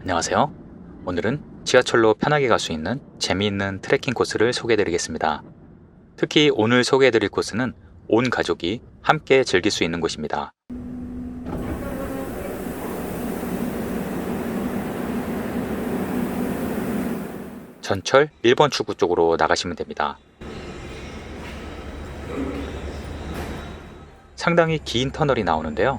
안녕하세요. 오늘은 지하철로 편하게 갈 수 있는 재미있는 트레킹 코스를 소개해드리겠습니다. 특히 오늘 소개해드릴 코스는 온 가족이 함께 즐길 수 있는 곳입니다. 전철 1번 출구 쪽으로 나가시면 됩니다. 상당히 긴 터널이 나오는데요.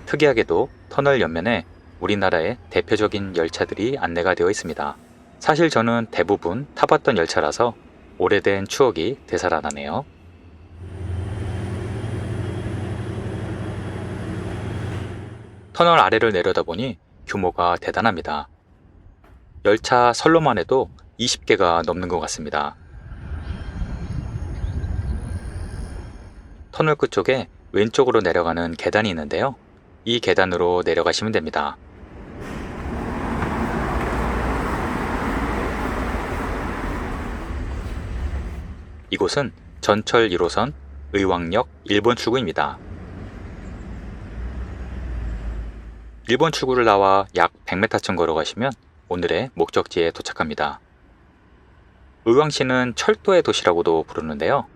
특이하게도 터널 옆면에 우리나라의 대표적인 열차들이 안내가 되어 있습니다. 사실 저는 대부분 타봤던 열차라서 오래된 추억이 되살아나네요. 터널 아래를 내려다보니 규모가 대단합니다. 열차 선로만 해도 20개가 넘는 것 같습니다. 터널 끝쪽에 왼쪽으로 내려가는 계단이 있는데요. 이 계단으로 내려가시면 됩니다. 이곳은 전철 1호선 의왕역 1번 출구입니다. 1번 출구를 나와 약 100m쯤 걸어가시면 오늘의 목적지에 도착합니다. 의왕시는 철도의 도시라고도 부르는데요.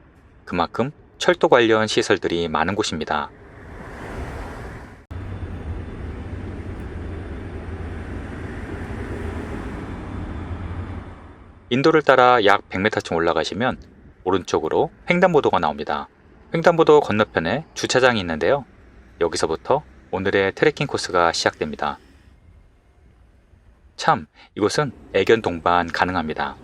그만큼 철도 관련 시설들이 많은 곳입니다. 인도를 따라 약 100m쯤 올라가시면 오른쪽으로 횡단보도가 나옵니다. 횡단보도 건너편에 주차장이 있는데요. 여기서부터 오늘의 트레킹 코스가 시작됩니다. 참, 이곳은 애견 동반 가능합니다.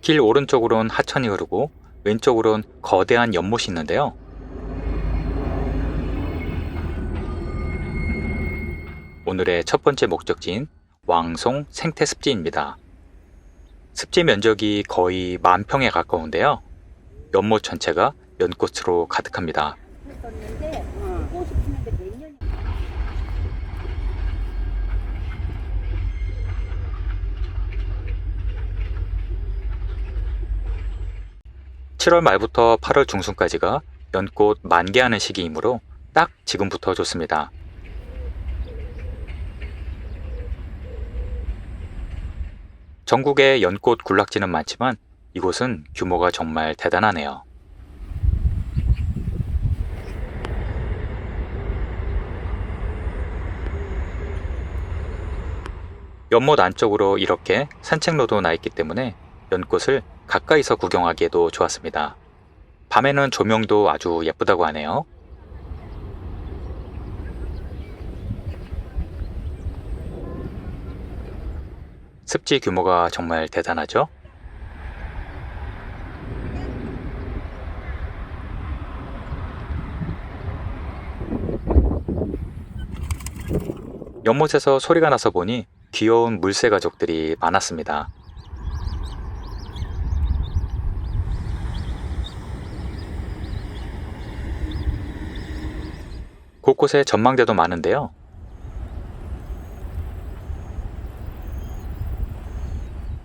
길 오른쪽으론 하천이 흐르고 왼쪽으론 거대한 연못이 있는데요. 오늘의 첫 번째 목적지인 왕송 생태습지입니다. 습지 면적이 거의 10,000평에 가까운데요. 연못 전체가 연꽃으로 가득합니다. 7월 말부터 8월 중순까지가 연꽃 만개하는 시기이므로 딱 지금부터 좋습니다. 전국에 연꽃 군락지는 많지만 이곳은 규모가 정말 대단하네요. 연못 안쪽으로 이렇게 산책로도 나 있기 때문에 연꽃을 가까이서 구경하기에도 좋았습니다. 밤에는 조명도 아주 예쁘다고 하네요. 습지 규모가 정말 대단하죠? 연못에서 소리가 나서 보니 귀여운 물새 가족들이 많았습니다. 곳곳에 전망대도 많은데요.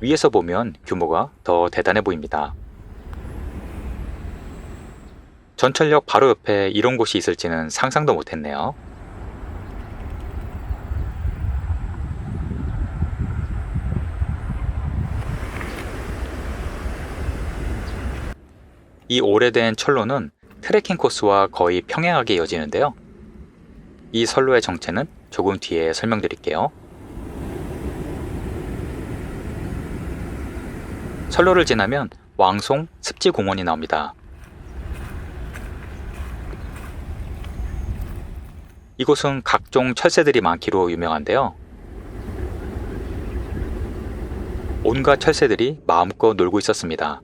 위에서 보면 규모가 더 대단해 보입니다. 전철역 바로 옆에 이런 곳이 있을지는 상상도 못했네요. 이 오래된 철로는 트레킹 코스와 거의 평행하게 이어지는데요. 이 선로의 정체는 조금 뒤에 설명드릴게요. 선로를 지나면 왕송 습지공원이 나옵니다. 이곳은 각종 철새들이 많기로 유명한데요. 온갖 철새들이 마음껏 놀고 있었습니다.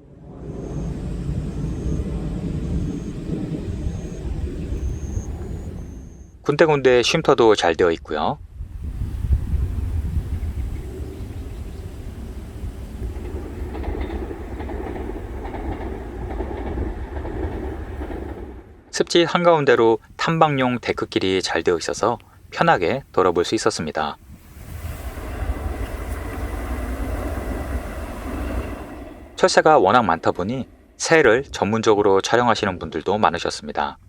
군데군데 쉼터도 잘 되어 있고요. 습지 한가운데로 탐방용 데크길이 잘 되어 있어서 편하게 돌아볼 수 있었습니다. 철새가 워낙 많다 보니 새를 전문적으로 촬영하시는 분들도 많으셨습니다.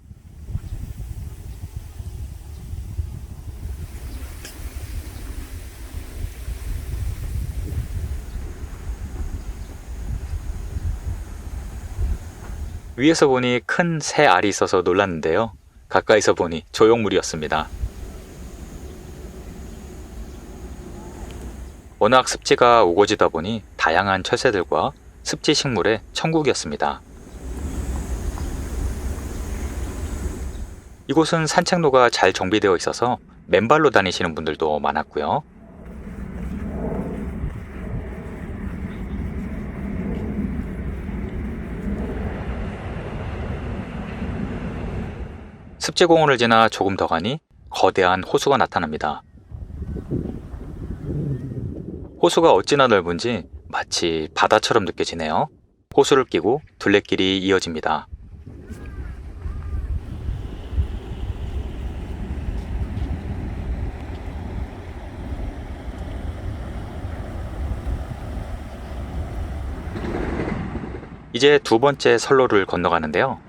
위에서 보니 큰 새 알이 있어서 놀랐는데요. 가까이서 보니 조형물이었습니다. 워낙 습지가 우거지다 보니 다양한 철새들과 습지 식물의 천국이었습니다. 이곳은 산책로가 잘 정비되어 있어서 맨발로 다니시는 분들도 많았고요. 습지공원을 지나 조금 더 가니 거대한 호수가 나타납니다. 호수가 어찌나 넓은지 마치 바다처럼 느껴지네요. 호수를 끼고 둘레길이 이어집니다. 이제 두 번째 선로를 건너가는데요.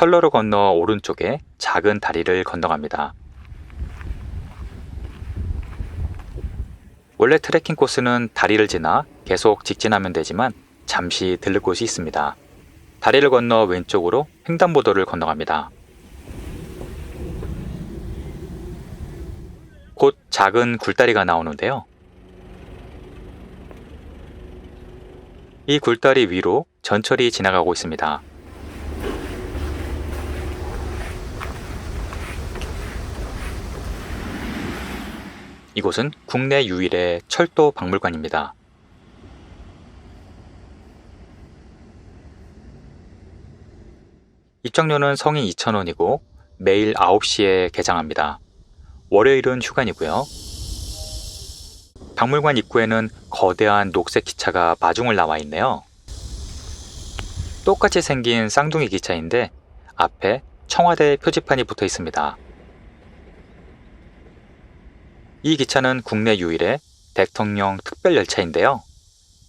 선로를 건너 오른쪽에 작은 다리를 건너갑니다. 원래 트레킹 코스는 다리를 지나 계속 직진하면 되지만 잠시 들를 곳이 있습니다. 다리를 건너 왼쪽으로 횡단보도를 건너갑니다. 곧 작은 굴다리가 나오는데요. 이 굴다리 위로 전철이 지나가고 있습니다. 이곳은 국내 유일의 철도 박물관입니다. 입장료는 성인 2,000원이고 매일 9시에 개장합니다. 월요일은 휴관이고요. 박물관 입구에는 거대한 녹색 기차가 마중을 나와 있네요. 똑같이 생긴 쌍둥이 기차인데 앞에 청와대 표지판이 붙어 있습니다. 이 기차는 국내 유일의 대통령 특별열차인데요.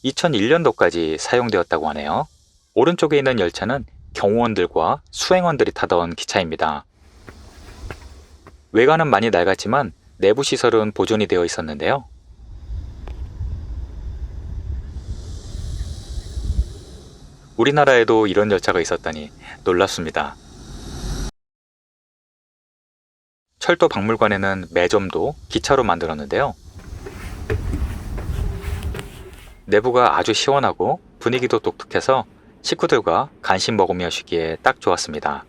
2001년도까지 사용되었다고 하네요. 오른쪽에 있는 열차는 경호원들과 수행원들이 타던 기차입니다. 외관은 많이 낡았지만 내부 시설은 보존이 되어 있었는데요. 우리나라에도 이런 열차가 있었다니 놀랍습니다. 철도 박물관에는 매점도 기차로 만들었는데요. 내부가 아주 시원하고 분위기도 독특해서 식구들과 간식 먹으며 쉬기에 딱 좋았습니다.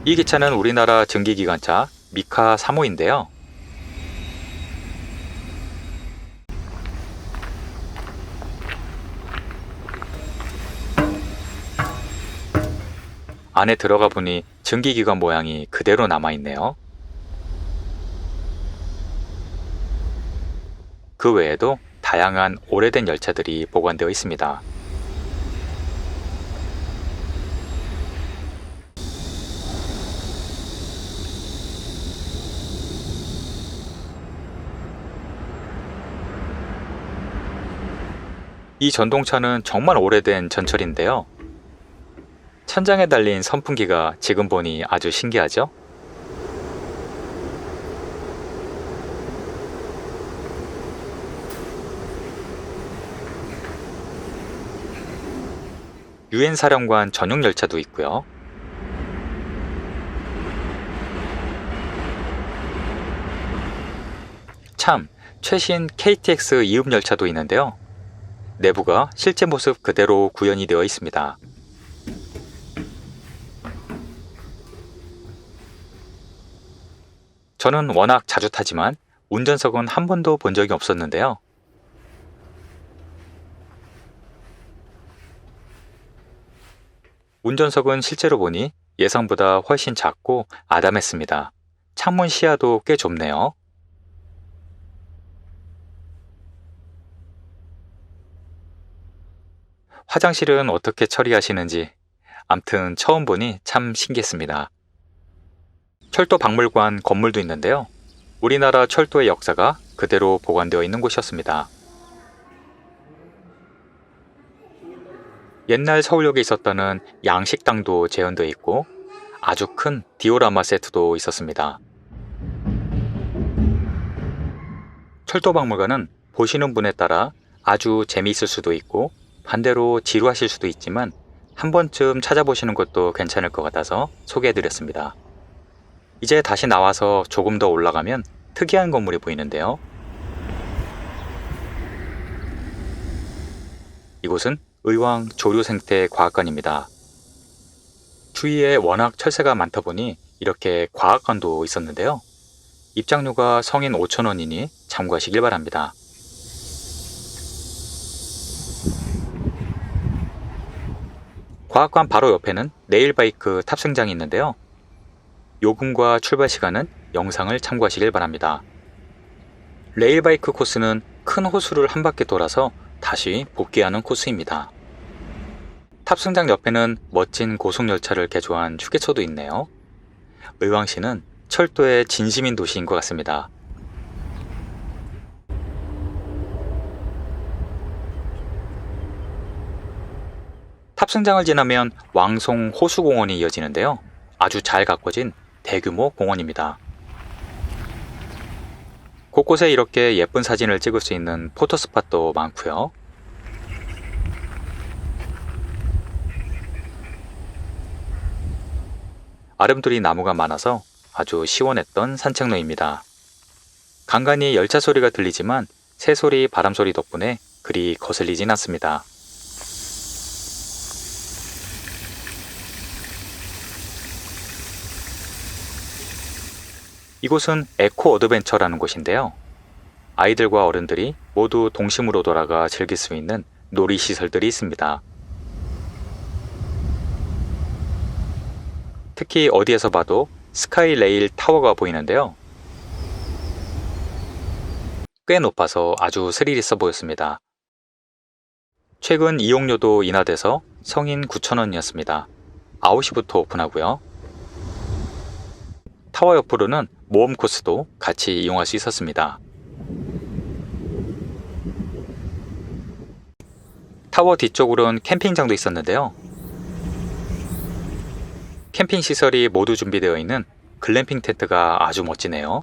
이 기차는 우리나라 증기기관차 미카 3호인데요. 안에 들어가 보니 증기기관 모양이 그대로 남아있네요. 그 외에도 다양한 오래된 열차들이 보관되어 있습니다. 이 전동차는 정말 오래된 전철인데요. 천장에 달린 선풍기가 지금 보니 아주 신기하죠? 유엔 사령관 전용 열차도 있고요. 참, 최신 KTX 이음 열차도 있는데요. 내부가 실제 모습 그대로 구현이 되어 있습니다. 저는 워낙 자주 타지만 운전석은 한 번도 본 적이 없었는데요. 운전석은 실제로 보니 예상보다 훨씬 작고 아담했습니다. 창문 시야도 꽤 좁네요. 화장실은 어떻게 처리하시는지 암튼 처음 보니 참 신기했습니다. 철도 박물관 건물도 있는데요. 우리나라 철도의 역사가 그대로 보관되어 있는 곳이었습니다. 옛날 서울역에 있었다는 양식당도 재현되어 있고 아주 큰 디오라마 세트도 있었습니다. 철도박물관은 보시는 분에 따라 아주 재미있을 수도 있고 반대로 지루하실 수도 있지만 한 번쯤 찾아보시는 것도 괜찮을 것 같아서 소개해드렸습니다. 이제 다시 나와서 조금 더 올라가면 특이한 건물이 보이는데요. 이곳은 의왕 조류생태과학관입니다. 주위에 워낙 철새가 많다 보니 이렇게 과학관도 있었는데요. 입장료가 성인 5,000원이니 참고하시길 바랍니다. 과학관 바로 옆에는 레일바이크 탑승장이 있는데요. 요금과 출발 시간은 영상을 참고하시길 바랍니다. 레일바이크 코스는 큰 호수를 한 바퀴 돌아서 다시 복귀하는 코스입니다. 탑승장 옆에는 멋진 고속열차를 개조한 휴게소도 있네요. 의왕시는 철도의 진심인 도시인 것 같습니다. 탑승장을 지나면 왕송 호수공원이 이어지는데요. 아주 잘 가꿔진 대규모 공원입니다. 곳곳에 이렇게 예쁜 사진을 찍을 수 있는 포토스팟도 많고요. 아름드리 나무가 많아서 아주 시원했던 산책로입니다. 간간히 열차 소리가 들리지만 새소리, 바람소리 덕분에 그리 거슬리진 않습니다. 이곳은 에코 어드벤처라는 곳인데요. 아이들과 어른들이 모두 동심으로 돌아가 즐길 수 있는 놀이시설들이 있습니다. 특히 어디에서 봐도 스카이레일 타워가 보이는데요. 꽤 높아서 아주 스릴 있어 보였습니다. 최근 이용료도 인하돼서 성인 9,000원이었습니다. 9시부터 오픈하고요. 타워 옆으로는 모험 코스도 같이 이용할 수 있었습니다. 타워 뒤쪽으로는 캠핑장도 있었는데요. 캠핑 시설이 모두 준비되어 있는 글램핑 텐트가 아주 멋지네요.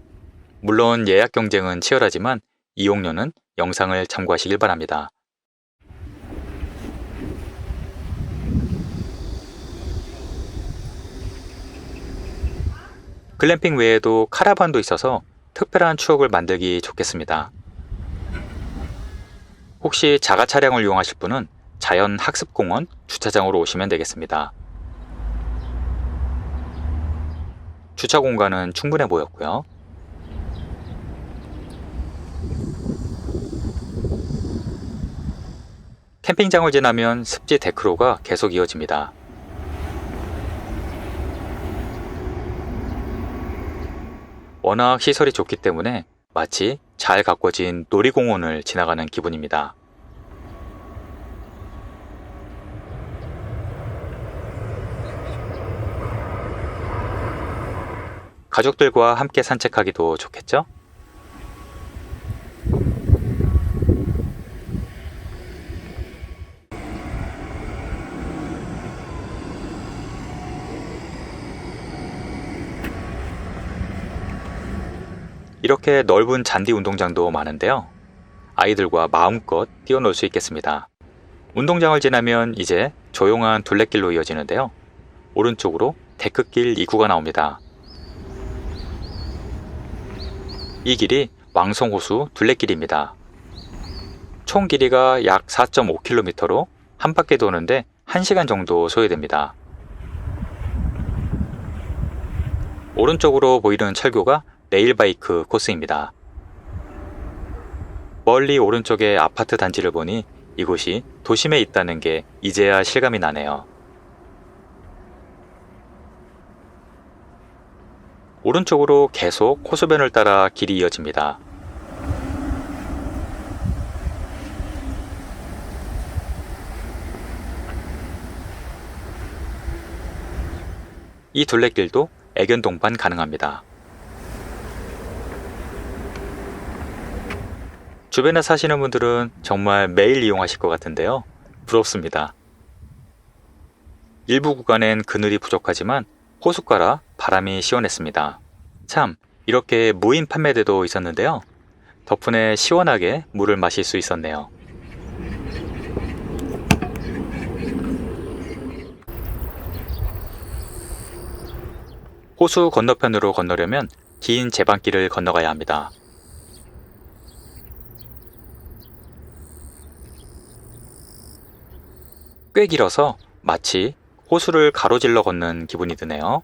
물론 예약 경쟁은 치열하지만 이용료는 영상을 참고하시길 바랍니다. 글램핑 외에도 카라반도 있어서 특별한 추억을 만들기 좋겠습니다. 혹시 자가 차량을 이용하실 분은 자연학습공원 주차장으로 오시면 되겠습니다. 주차 공간은 충분해 보였고요. 캠핑장을 지나면 습지 데크로가 계속 이어집니다. 워낙 시설이 좋기 때문에 마치 잘 가꿔진 놀이공원을 지나가는 기분입니다. 가족들과 함께 산책하기도 좋겠죠? 이렇게 넓은 잔디 운동장도 많은데요. 아이들과 마음껏 뛰어놀 수 있겠습니다. 운동장을 지나면 이제 조용한 둘레길로 이어지는데요. 오른쪽으로 데크길 2구가 나옵니다. 이 길이 왕송호수 둘레길입니다. 총 길이가 약 4.5km로 한 바퀴 도는데 1시간 정도 소요됩니다. 오른쪽으로 보이는 철교가 레일바이크 코스입니다. 멀리 오른쪽에 아파트 단지를 보니 이곳이 도심에 있다는 게 이제야 실감이 나네요. 오른쪽으로 계속 호수변을 따라 길이 이어집니다. 이 둘레길도 애견 동반 가능합니다. 주변에 사시는 분들은 정말 매일 이용하실 것 같은데요. 부럽습니다. 일부 구간엔 그늘이 부족하지만 호숫가라 바람이 시원했습니다. 참, 이렇게 무인 판매대도 있었는데요. 덕분에 시원하게 물을 마실 수 있었네요. 호수 건너편으로 건너려면 긴 제방길을 건너가야 합니다. 꽤 길어서 마치 호수를 가로질러 걷는 기분이 드네요.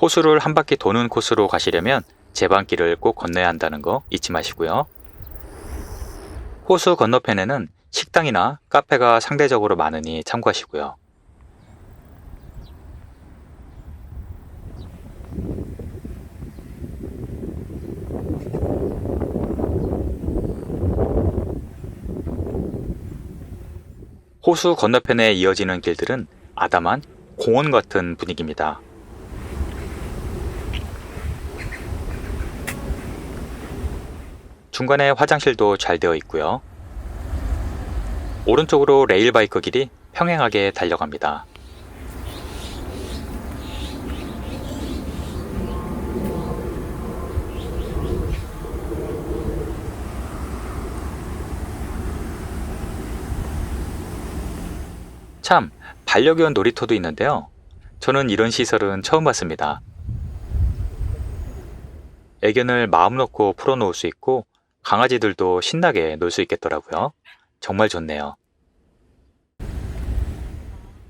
호수를 한 바퀴 도는 코스로 가시려면 제방길을 꼭 건너야 한다는 거 잊지 마시고요. 호수 건너편에는 식당이나 카페가 상대적으로 많으니 참고하시고요. 호수 건너편에 이어지는 길들은 아담한 공원 같은 분위기입니다. 중간에 화장실도 잘 되어 있고요. 오른쪽으로 레일바이크 길이 평행하게 달려갑니다. 참, 반려견 놀이터도 있는데요. 저는 이런 시설은 처음 봤습니다. 애견을 마음 놓고 풀어놓을 수 있고 강아지들도 신나게 놀 수 있겠더라고요. 정말 좋네요.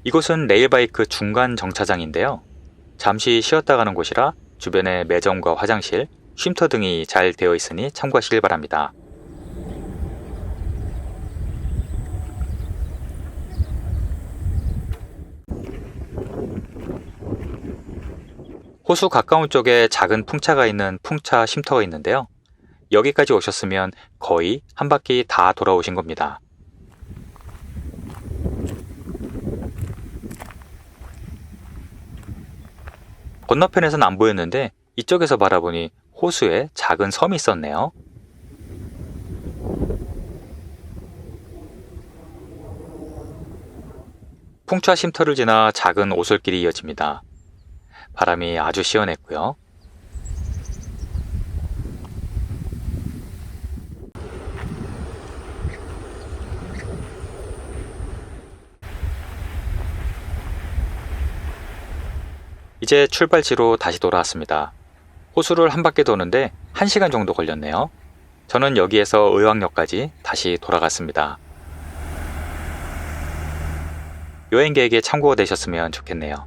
이곳은 레일바이크 중간 정차장인데요. 잠시 쉬었다 가는 곳이라 주변에 매점과 화장실, 쉼터 등이 잘 되어 있으니 참고하시길 바랍니다. 호수 가까운 쪽에 작은 풍차가 있는 풍차 쉼터가 있는데요. 여기까지 오셨으면 거의 한 바퀴 다 돌아오신 겁니다. 건너편에선 안 보였는데 이쪽에서 바라보니 호수에 작은 섬이 있었네요. 풍차 쉼터를 지나 작은 오솔길이 이어집니다. 바람이 아주 시원했고요. 이제 출발지로 다시 돌아왔습니다. 호수를 한 바퀴 도는데 1시간 정도 걸렸네요. 저는 여기에서 의왕역까지 다시 돌아갔습니다. 여행객에게 참고가 되셨으면 좋겠네요.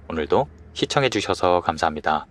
오늘도 시청해주셔서 감사합니다.